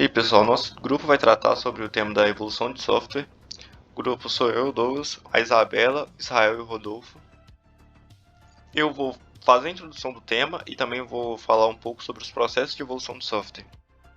E aí, pessoal, nosso grupo vai tratar sobre o tema da evolução de software. O grupo sou eu, Douglas, a Isabela, Israel e o Rodolfo. Eu vou fazer a introdução do tema e também vou falar um pouco sobre os processos de evolução do software.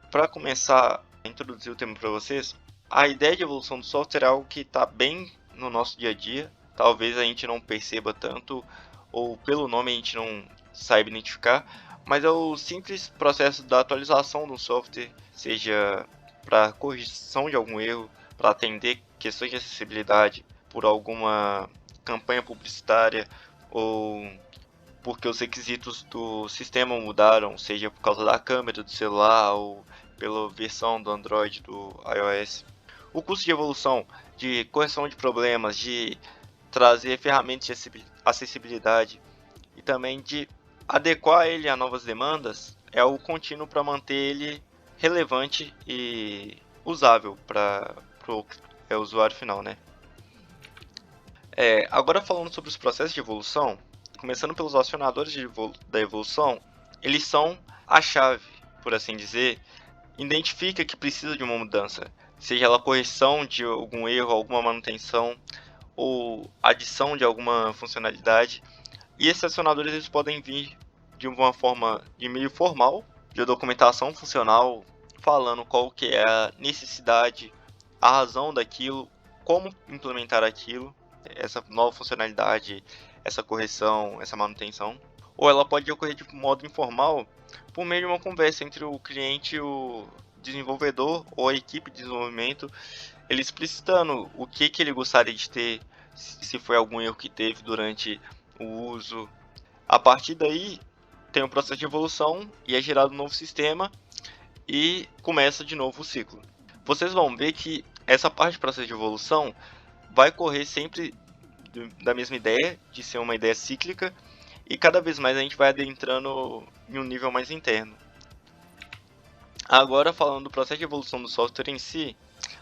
Para começar a introduzir o tema para vocês, a ideia de evolução do software é algo que está bem no nosso dia a dia. Talvez a gente não perceba tanto, ou pelo nome a gente não saiba identificar, mas é o simples processo da atualização do software, seja para correção de algum erro, para atender questões de acessibilidade por alguma campanha publicitária ou porque os requisitos do sistema mudaram, seja por causa da câmera do celular ou pela versão do Android do iOS. O custo de evolução, de correção de problemas, de trazer ferramentas de acessibilidade e também de adequar ele a novas demandas é o contínuo para manter ele relevante e usável para o usuário final, né? Agora falando sobre os processos de evolução, começando pelos acionadores da evolução, eles são a chave, por assim dizer, identifica que precisa de uma mudança, seja ela correção de algum erro, alguma manutenção ou adição de alguma funcionalidade. E esses acionadores eles podem vir de uma forma de meio formal, de documentação funcional, falando qual que é a necessidade, a razão daquilo, como implementar aquilo, essa nova funcionalidade, essa correção, essa manutenção. Ou ela pode ocorrer de modo informal, por meio de uma conversa entre o cliente e o desenvolvedor ou a equipe de desenvolvimento, ele explicitando o que ele gostaria de ter, se foi algum erro que teve durante o uso. A partir daí, tem um processo de evolução e é gerado um novo sistema e começa de novo o ciclo. Vocês vão ver que essa parte do processo de evolução vai correr sempre da mesma ideia, de ser uma ideia cíclica, e cada vez mais a gente vai adentrando em um nível mais interno. Agora, falando do processo de evolução do software em si,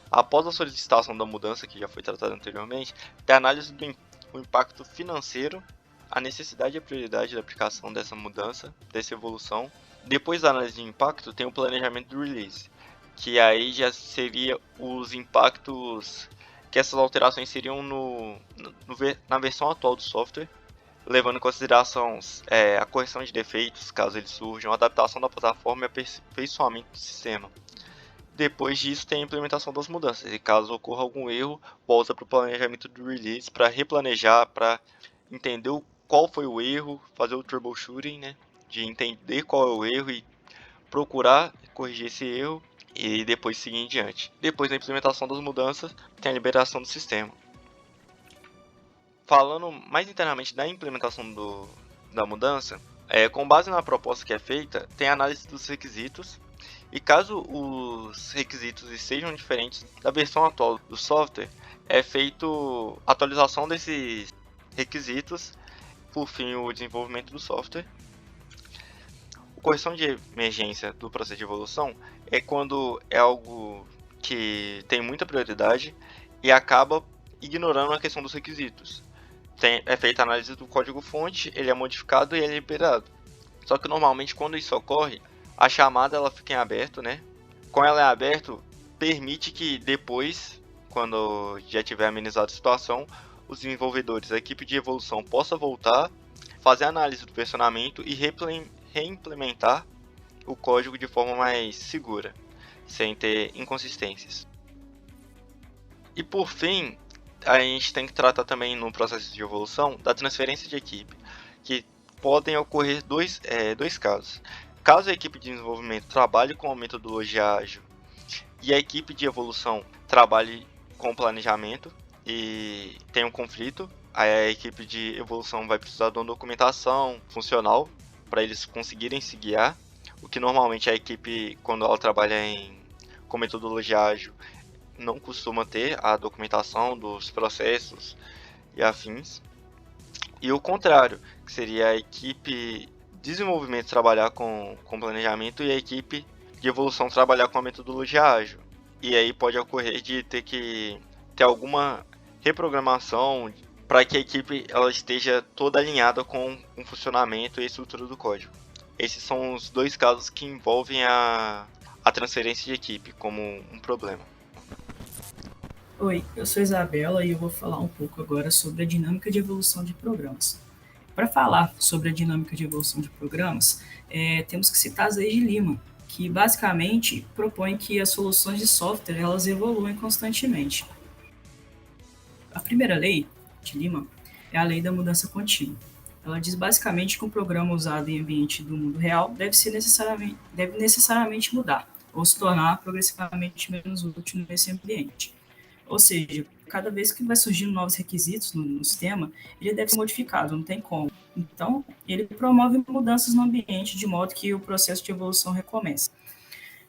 após a solicitação da mudança, que já foi tratada anteriormente, tem a análise do impacto financeiro, a necessidade e a prioridade da aplicação dessa mudança, dessa evolução. Depois da análise de impacto, tem o planejamento do release, que aí já seria os impactos que essas alterações seriam na versão atual do software, levando em consideração a correção de defeitos, caso eles surjam, a adaptação da plataforma e aperfeiçoamento do sistema. Depois disso, tem a implementação das mudanças, e caso ocorra algum erro, volta para o planejamento do release para replanejar, para entender qual foi o erro, fazer o troubleshooting, né, de entender qual é o erro e procurar corrigir esse erro e depois seguir em diante. Depois da implementação das mudanças, tem a liberação do sistema. Falando mais internamente da implementação da mudança, com base na proposta que é feita, tem a análise dos requisitos, e caso os requisitos estejam diferentes da versão atual do software, é feito a atualização desses requisitos, por fim o desenvolvimento do software. A correção de emergência do processo de evolução é quando é algo que tem muita prioridade e acaba ignorando a questão dos requisitos. É feita a análise do código-fonte, ele é modificado e ele é liberado. Só que normalmente quando isso ocorre, a chamada ela fica em aberto, né? Com ela em aberto, permite que depois, quando já tiver amenizado a situação, os desenvolvedores, a equipe de evolução possa voltar, fazer a análise do versionamento e reimplementar o código de forma mais segura, sem ter inconsistências. E por fim, a gente tem que tratar também no processo de evolução da transferência de equipe, que podem ocorrer dois casos. Caso a equipe de desenvolvimento trabalhe com a metodologia ágil e a equipe de evolução trabalhe com planejamento e tem um conflito, aí a equipe de evolução vai precisar de uma documentação funcional para eles conseguirem se guiar, o que normalmente a equipe, quando ela trabalha com metodologia ágil, não costuma ter a documentação dos processos e afins. E o contrário, que seria a equipe de desenvolvimento trabalhar com planejamento e a equipe de evolução trabalhar com a metodologia ágil. E aí pode ocorrer de ter que ter alguma reprogramação para que a equipe ela esteja toda alinhada com o funcionamento e a estrutura do código. Esses são os dois casos que envolvem a a transferência de equipe como um problema. Oi, eu sou Isabela e eu vou falar um pouco agora sobre a dinâmica de evolução de programas. Para falar sobre a dinâmica de evolução de programas, temos que citar as leis de Lima, que basicamente propõem que as soluções de software elas evoluem constantemente. A primeira lei de Lima é a lei da mudança contínua. Ela diz basicamente que um programa usado em ambiente do mundo real deve necessariamente mudar, ou se tornar progressivamente menos útil nesse ambiente. Ou seja, cada vez que vai surgindo novos requisitos no sistema, ele deve ser modificado, não tem como. Então, ele promove mudanças no ambiente de modo que o processo de evolução recomece.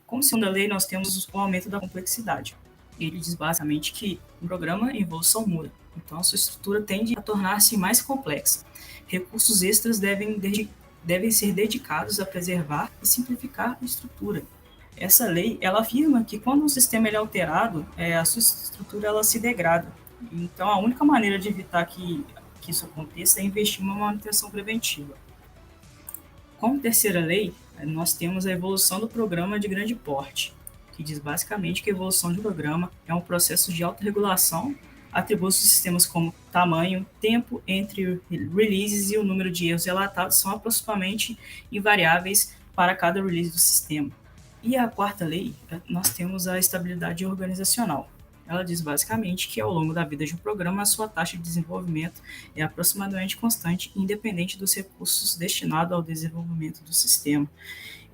Como segunda lei, nós temos o aumento da complexidade. Ele diz basicamente que um programa em evolução muda, então a sua estrutura tende a tornar-se mais complexa. Recursos extras devem ser dedicados a preservar e simplificar a estrutura. Essa lei ela afirma que quando um sistema é alterado, a sua estrutura ela se degrada. Então, a única maneira de evitar que isso aconteça é investir em uma manutenção preventiva. Como terceira lei, nós temos a evolução do programa de grande porte, que diz basicamente que a evolução de um programa é um processo de autorregulação, atributos de sistemas como tamanho, tempo entre releases e o número de erros relatados são aproximadamente invariáveis para cada release do sistema. E a quarta lei, nós temos a estabilidade organizacional. Ela diz basicamente que ao longo da vida de um programa, a sua taxa de desenvolvimento é aproximadamente constante, independente dos recursos destinados ao desenvolvimento do sistema.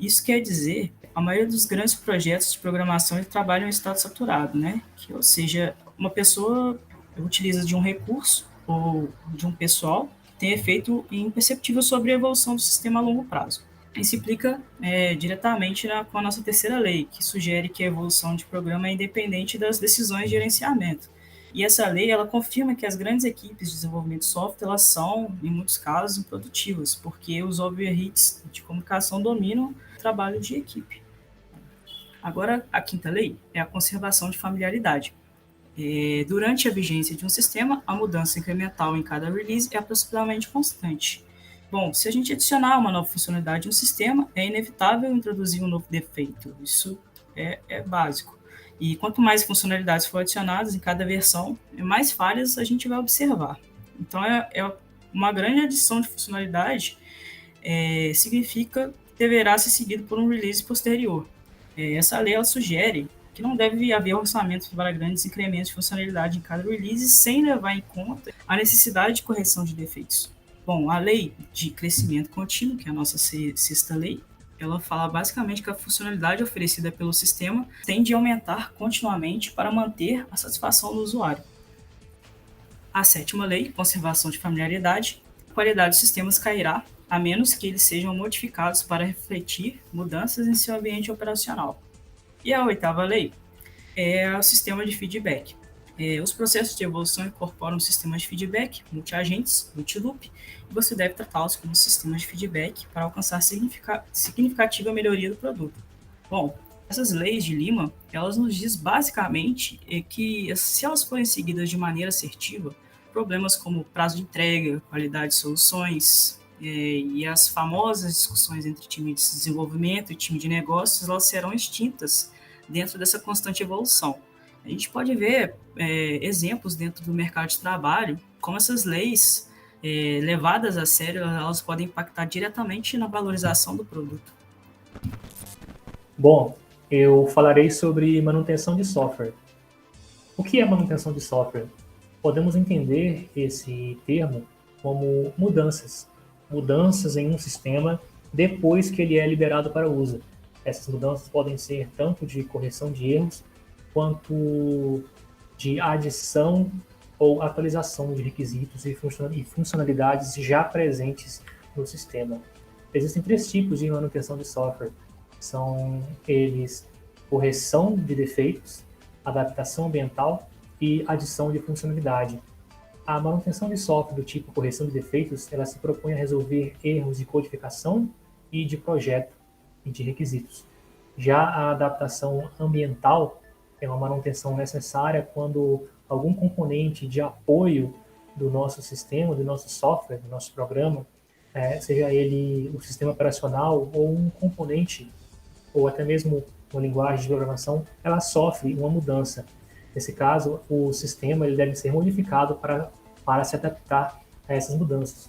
Isso quer dizer, a maioria dos grandes projetos de programação trabalham em estado saturado, né? Ou seja, uma pessoa utiliza de um recurso ou de um pessoal que tem efeito imperceptível sobre a evolução do sistema a longo prazo. Isso implica diretamente com a nossa terceira lei, que sugere que a evolução de programa é independente das decisões de gerenciamento. E essa lei ela confirma que as grandes equipes de desenvolvimento de software elas são, em muitos casos, improdutivas, porque os overheats de comunicação dominam o trabalho de equipe. Agora, a quinta lei é a conservação de familiaridade. Durante a vigência de um sistema, a mudança incremental em cada release é aproximadamente constante. Bom, se a gente adicionar uma nova funcionalidade em um sistema, é inevitável introduzir um novo defeito. Isso é básico. E quanto mais funcionalidades for adicionadas em cada versão, mais falhas a gente vai observar. Então, uma grande adição de funcionalidade significa que deverá ser seguido por um release posterior. Essa lei ela sugere que não deve haver orçamento para grandes incrementos de funcionalidade em cada release sem levar em conta a necessidade de correção de defeitos. Bom, a lei de crescimento contínuo, que é a nossa sexta lei, ela fala basicamente que a funcionalidade oferecida pelo sistema tende a aumentar continuamente para manter a satisfação do usuário. A sétima lei, conservação de familiaridade, a qualidade dos sistemas cairá a menos que eles sejam modificados para refletir mudanças em seu ambiente operacional. E a oitava lei é o sistema de feedback. Os processos de evolução incorporam sistemas de feedback, multi-agentes, multi-loop, e você deve tratá-los como sistemas de feedback para alcançar significativa melhoria do produto. Bom, essas leis de Lima, elas nos dizem basicamente que se elas forem seguidas de maneira assertiva, problemas como prazo de entrega, qualidade de soluções e as famosas discussões entre time de desenvolvimento e time de negócios, elas serão extintas dentro dessa constante evolução. A gente pode ver exemplos dentro do mercado de trabalho, como essas leis levadas a sério, elas podem impactar diretamente na valorização do produto. Bom, eu falarei sobre manutenção de software. O que é manutenção de software? Podemos entender esse termo como mudanças em um sistema depois que ele é liberado para uso. Essas mudanças podem ser tanto de correção de erros, quanto de adição ou atualização de requisitos e funcionalidades já presentes no sistema. Existem 3 tipos de manutenção de software. São eles correção de defeitos, adaptação ambiental e adição de funcionalidade. A manutenção de software do tipo correção de defeitos, ela se propõe a resolver erros de codificação e de projeto e de requisitos. Já a adaptação ambiental é uma manutenção necessária quando algum componente de apoio do nosso sistema, do nosso software, do nosso programa, seja ele o sistema operacional ou um componente, ou até mesmo uma linguagem de programação, ela sofre uma mudança. Nesse caso, o sistema ele deve ser modificado para se adaptar a essas mudanças.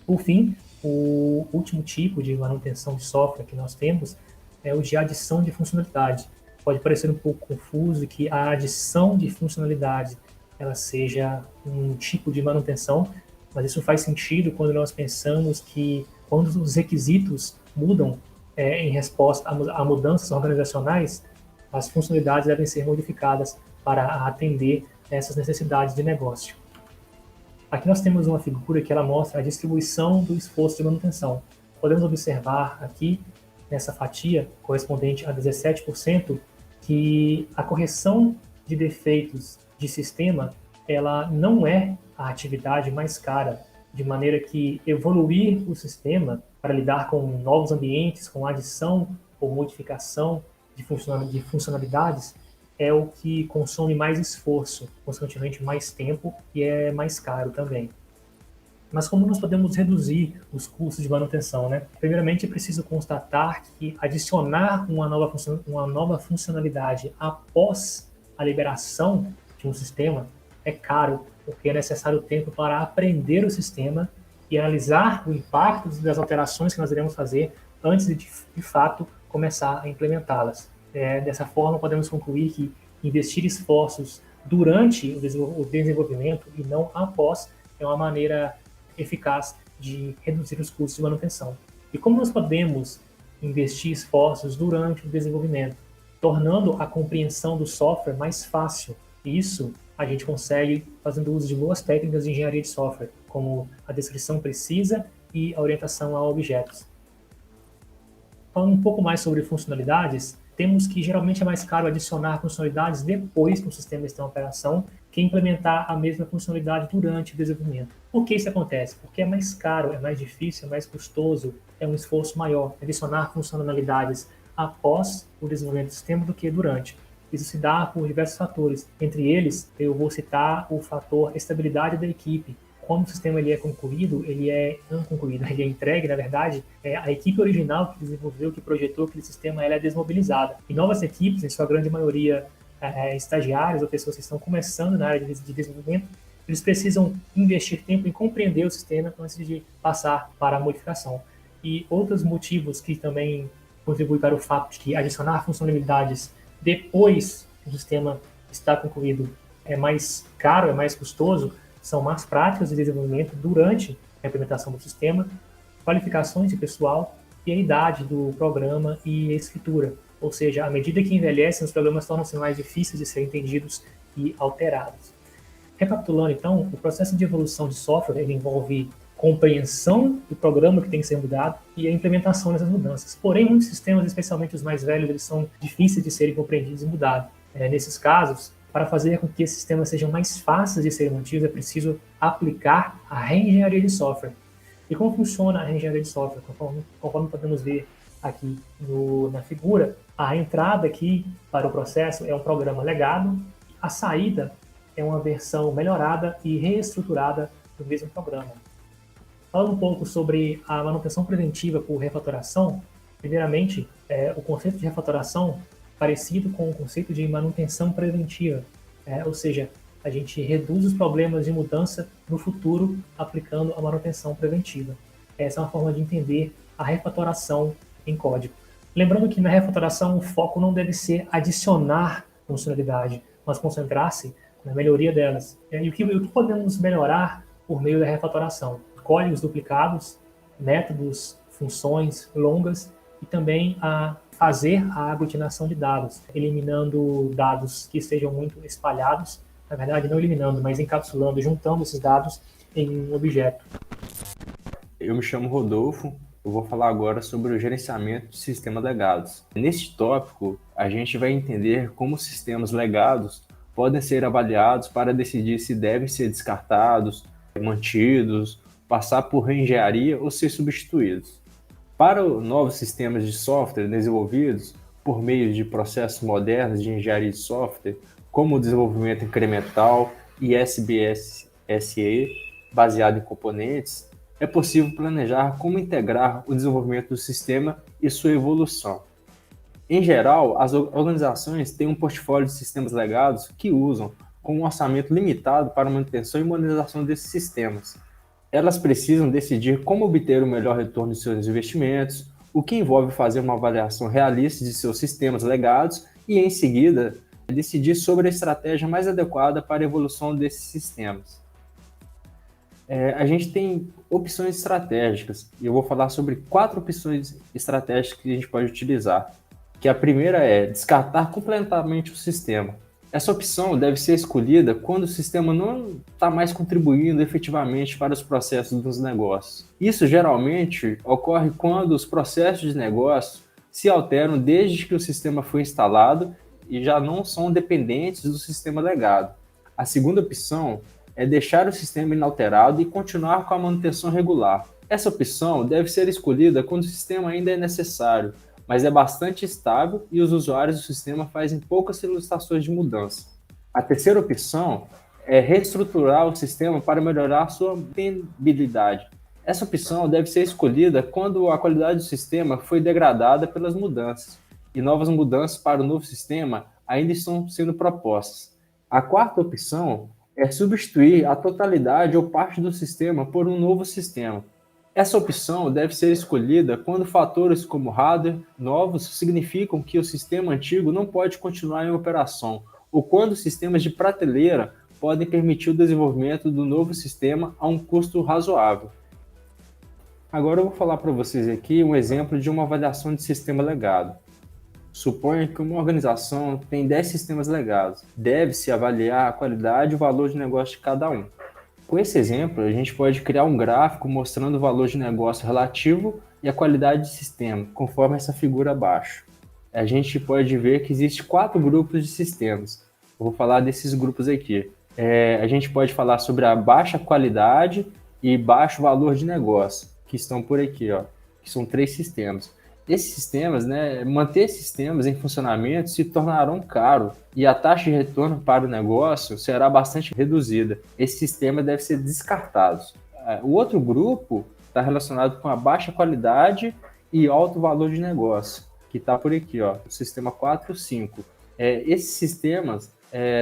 Por fim, o último tipo de manutenção de software que nós temos é o de adição de funcionalidade. Pode parecer um pouco confuso que a adição de funcionalidade ela seja um tipo de manutenção, mas isso faz sentido quando nós pensamos que quando os requisitos mudam em resposta a mudanças organizacionais, as funcionalidades devem ser modificadas para atender essas necessidades de negócio. Aqui nós temos uma figura que ela mostra a distribuição do esforço de manutenção. Podemos observar aqui, nessa fatia correspondente a 17%, que a correção de defeitos de sistema ela não é a atividade mais cara, de maneira que evoluir o sistema para lidar com novos ambientes, com adição ou modificação de funcionalidades, é o que consome mais esforço, consequentemente mais tempo e é mais caro também. Mas como nós podemos reduzir os custos de manutenção, né? Primeiramente, é preciso constatar que adicionar uma nova funcionalidade após a liberação de um sistema é caro, porque é necessário tempo para aprender o sistema e analisar o impacto das alterações que nós iremos fazer antes de fato, começar a implementá-las. Dessa forma, podemos concluir que investir esforços durante o desenvolvimento e não após é uma maneira eficaz de reduzir os custos de manutenção. E como nós podemos investir esforços durante o desenvolvimento, tornando a compreensão do software mais fácil? Isso a gente consegue fazendo uso de boas técnicas de engenharia de software, como a descrição precisa e a orientação a objetos. Falando um pouco mais sobre funcionalidades, temos que geralmente é mais caro adicionar funcionalidades depois que o sistema está em operação que implementar a mesma funcionalidade durante o desenvolvimento. Por que isso acontece? Porque é mais caro, é mais difícil, é mais custoso, é um esforço maior adicionar funcionalidades após o desenvolvimento do sistema do que durante. Isso se dá por diversos fatores. Entre eles, eu vou citar o fator estabilidade da equipe. Quando o sistema ele é concluído, ele é entregue, na verdade, a equipe original que desenvolveu, que projetou aquele sistema, ela é desmobilizada. E novas equipes, em sua grande maioria estagiários ou pessoas que estão começando na área de desenvolvimento, eles precisam investir tempo em compreender o sistema antes de passar para a modificação. E outros motivos que também contribuem para o fato de que adicionar funcionalidades depois que o sistema está concluído é mais caro, é mais custoso, são más práticas de desenvolvimento durante a implementação do sistema, qualificações de pessoal e a idade do programa e a escritura. Ou seja, à medida que envelhecem, os programas tornam-se mais difíceis de serem entendidos e alterados. Recapitulando, então, o processo de evolução de software ele envolve compreensão do programa que tem que ser mudado e a implementação dessas mudanças. Porém, muitos sistemas, especialmente os mais velhos, eles são difíceis de serem compreendidos e mudados. Nesses casos, para fazer com que esses sistemas sejam mais fáceis de serem mantidos, é preciso aplicar a reengenharia de software. E como funciona a reengenharia de software? Conforme podemos ver aqui na figura, a entrada aqui para o processo é um programa legado, a saída é uma versão melhorada e reestruturada do mesmo programa. Falando um pouco sobre a manutenção preventiva por refatoração, primeiramente, o conceito de refatoração parecido com o conceito de manutenção preventiva, ou seja, a gente reduz os problemas de mudança no futuro aplicando a manutenção preventiva. Essa é uma forma de entender a refatoração em código. Lembrando que na refatoração o foco não deve ser adicionar funcionalidade, mas concentrar-se na melhoria delas. E o que podemos melhorar por meio da refatoração? Códigos duplicados, métodos, funções longas e também a fazer a aglutinação de dados, eliminando dados que estejam muito espalhados, na verdade não eliminando, mas encapsulando, juntando esses dados em um objeto. Eu me chamo Rodolfo, eu vou falar agora sobre o gerenciamento de sistemas legados. Neste tópico, a gente vai entender como sistemas legados podem ser avaliados para decidir se devem ser descartados, mantidos, passar por reengenharia ou ser substituídos. Para novos sistemas de software desenvolvidos por meio de processos modernos de engenharia de software, como o desenvolvimento incremental e SBSE, baseado em componentes, é possível planejar como integrar o desenvolvimento do sistema e sua evolução. Em geral, as organizações têm um portfólio de sistemas legados que usam com um orçamento limitado para a manutenção e modernização desses sistemas. Elas precisam decidir como obter o melhor retorno de seus investimentos, o que envolve fazer uma avaliação realista de seus sistemas legados e, em seguida, decidir sobre a estratégia mais adequada para a evolução desses sistemas. A gente tem opções estratégicas, e eu vou falar sobre 4 opções estratégicas que a gente pode utilizar. Que a primeira é descartar completamente o sistema. Essa opção deve ser escolhida quando o sistema não está mais contribuindo efetivamente para os processos dos negócios. Isso geralmente ocorre quando os processos de negócio se alteram desde que o sistema foi instalado e já não são dependentes do sistema legado. A segunda opção é deixar o sistema inalterado e continuar com a manutenção regular. Essa opção deve ser escolhida quando o sistema ainda é necessário, mas é bastante estável e os usuários do sistema fazem poucas solicitações de mudança. A terceira opção é reestruturar o sistema para melhorar sua mantenibilidade. Essa opção deve ser escolhida quando a qualidade do sistema foi degradada pelas mudanças e novas mudanças para o novo sistema ainda estão sendo propostas. A quarta opção é substituir a totalidade ou parte do sistema por um novo sistema. Essa opção deve ser escolhida quando fatores como hardware novos significam que o sistema antigo não pode continuar em operação, ou quando sistemas de prateleira podem permitir o desenvolvimento do novo sistema a um custo razoável. Agora eu vou falar para vocês aqui um exemplo de uma avaliação de sistema legado. Suponha que uma organização tem 10 sistemas legados. Deve-se avaliar a qualidade e o valor de negócio de cada um. Com esse exemplo, a gente pode criar um gráfico mostrando o valor de negócio relativo e a qualidade de sistema, conforme essa figura abaixo. A gente pode ver que existem 4 grupos de sistemas. Eu vou falar desses grupos aqui. A gente pode falar sobre a baixa qualidade e baixo valor de negócio, que estão por aqui, ó, que são 3 sistemas. Esses sistemas, manter sistemas em funcionamento se tornarão caro e a taxa de retorno para o negócio será bastante reduzida. Esse sistema deve ser descartado. O outro grupo está relacionado com a baixa qualidade e alto valor de negócio, que está por aqui, ó, o sistema 4 e 5. Esses sistemas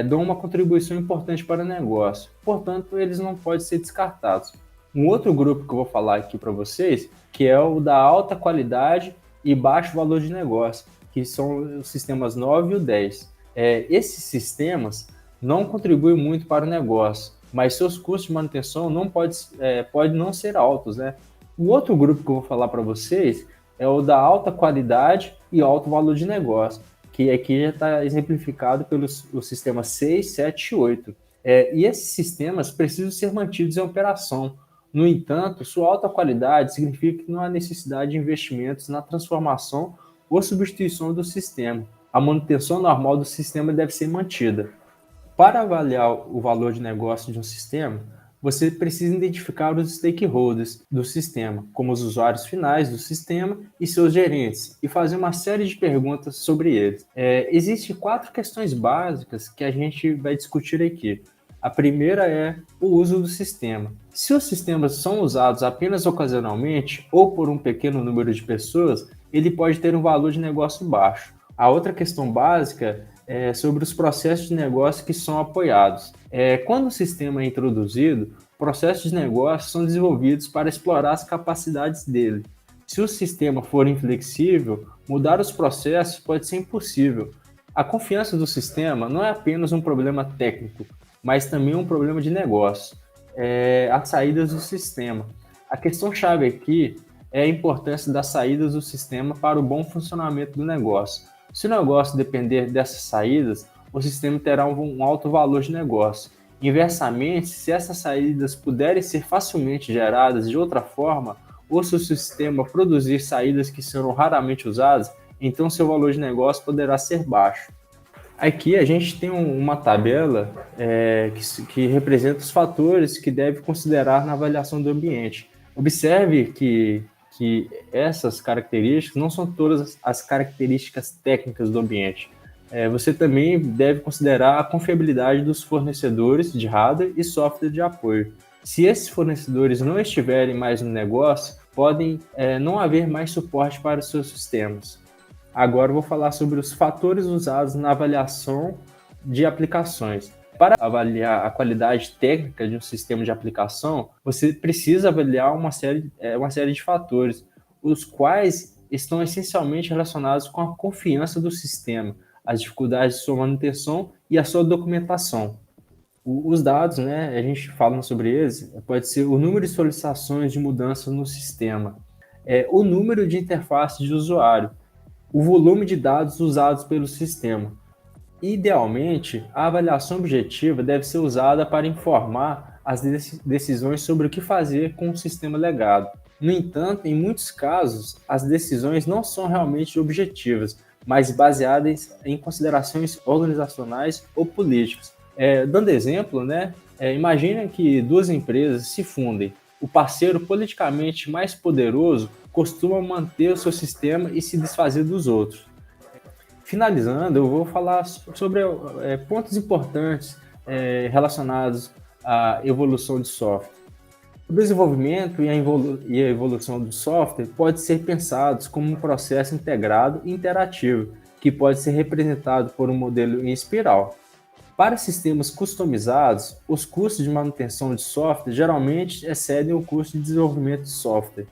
dão uma contribuição importante para o negócio, portanto, eles não podem ser descartados. Um outro grupo que eu vou falar aqui para vocês, que é o da alta qualidade e baixo valor de negócio, que são os sistemas 9 e o 10. Esses sistemas não contribuem muito para o negócio, mas seus custos de manutenção não pode não ser altos, né? O outro grupo que eu vou falar para vocês é o da alta qualidade e alto valor de negócio, que aqui já está exemplificado pelos sistemas 6, 7 e 8. E esses sistemas precisam ser mantidos em operação. No entanto, sua alta qualidade significa que não há necessidade de investimentos na transformação ou substituição do sistema. A manutenção normal do sistema deve ser mantida. Para avaliar o valor de negócio de um sistema, você precisa identificar os stakeholders do sistema, como os usuários finais do sistema e seus gerentes, e fazer uma série de perguntas sobre eles. Existem 4 questões básicas que a gente vai discutir aqui. A primeira é o uso do sistema. Se os sistemas são usados apenas ocasionalmente ou por um pequeno número de pessoas, ele pode ter um valor de negócio baixo. A outra questão básica é sobre os processos de negócio que são apoiados. Quando o sistema é introduzido, processos de negócio são desenvolvidos para explorar as capacidades dele. Se o sistema for inflexível, mudar os processos pode ser impossível. A confiança do sistema não é apenas um problema técnico, mas também um problema de negócio. As saídas do sistema. A questão-chave aqui é a importância das saídas do sistema para o bom funcionamento do negócio. Se o negócio depender dessas saídas, o sistema terá um alto valor de negócio. Inversamente, se essas saídas puderem ser facilmente geradas de outra forma, ou se o sistema produzir saídas que serão raramente usadas, então seu valor de negócio poderá ser baixo. Aqui a gente tem uma tabela que representa os fatores que deve considerar na avaliação do ambiente. Observe que essas características não são todas as características técnicas do ambiente. Você também deve considerar a confiabilidade dos fornecedores de hardware e software de apoio. Se esses fornecedores não estiverem mais no negócio, podem não haver mais suporte para os seus sistemas. Agora eu vou falar sobre os fatores usados na avaliação de aplicações. Para avaliar a qualidade técnica de um sistema de aplicação, você precisa avaliar uma série de fatores, os quais estão essencialmente relacionados com a confiança do sistema, as dificuldades de sua manutenção e a sua documentação. Os dados, né, a gente fala sobre eles, pode ser o número de solicitações de mudanças no sistema, o número de interfaces de usuário, o volume de dados usados pelo sistema. Idealmente, a avaliação objetiva deve ser usada para informar as decisões sobre o que fazer com o sistema legado. No entanto, em muitos casos, as decisões não são realmente objetivas, mas baseadas em considerações organizacionais ou políticas. Dando exemplo, né, imagina que duas empresas se fundem. O parceiro politicamente mais poderoso costuma manter o seu sistema e se desfazer dos outros. Finalizando, eu vou falar sobre pontos importantes relacionados à evolução de software. O desenvolvimento e a evolução do software pode ser pensados como um processo integrado e interativo, que pode ser representado por um modelo em espiral. Para sistemas customizados, os custos de manutenção de software geralmente excedem o custo de desenvolvimento de software.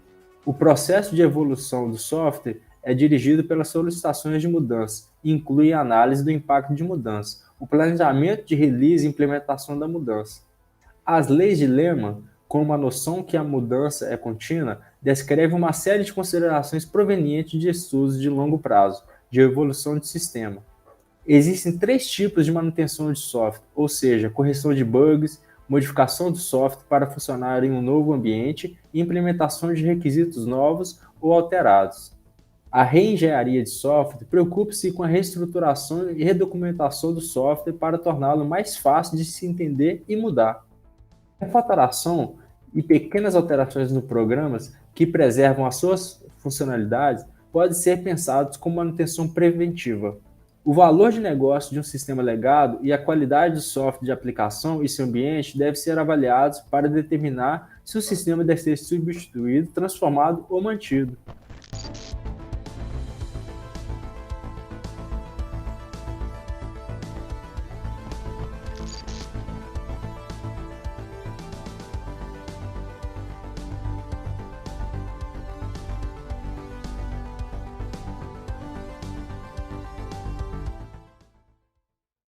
O processo de evolução do software é dirigido pelas solicitações de mudança e inclui a análise do impacto de mudança, o planejamento de release e implementação da mudança. As leis de Lehman, como a noção que a mudança é contínua, descrevem uma série de considerações provenientes de estudos de longo prazo, de evolução de sistema. Existem 3 tipos de manutenção de software, ou seja, correção de bugs, modificação do software para funcionar em um novo ambiente e implementação de requisitos novos ou alterados. A reengenharia de software preocupa-se com a reestruturação e redocumentação do software para torná-lo mais fácil de se entender e mudar. A refatoração e pequenas alterações no programa que preservam as suas funcionalidades podem ser pensados como manutenção preventiva. O valor de negócio de um sistema legado e a qualidade do software de aplicação e seu ambiente devem ser avaliados para determinar se o sistema deve ser substituído, transformado ou mantido.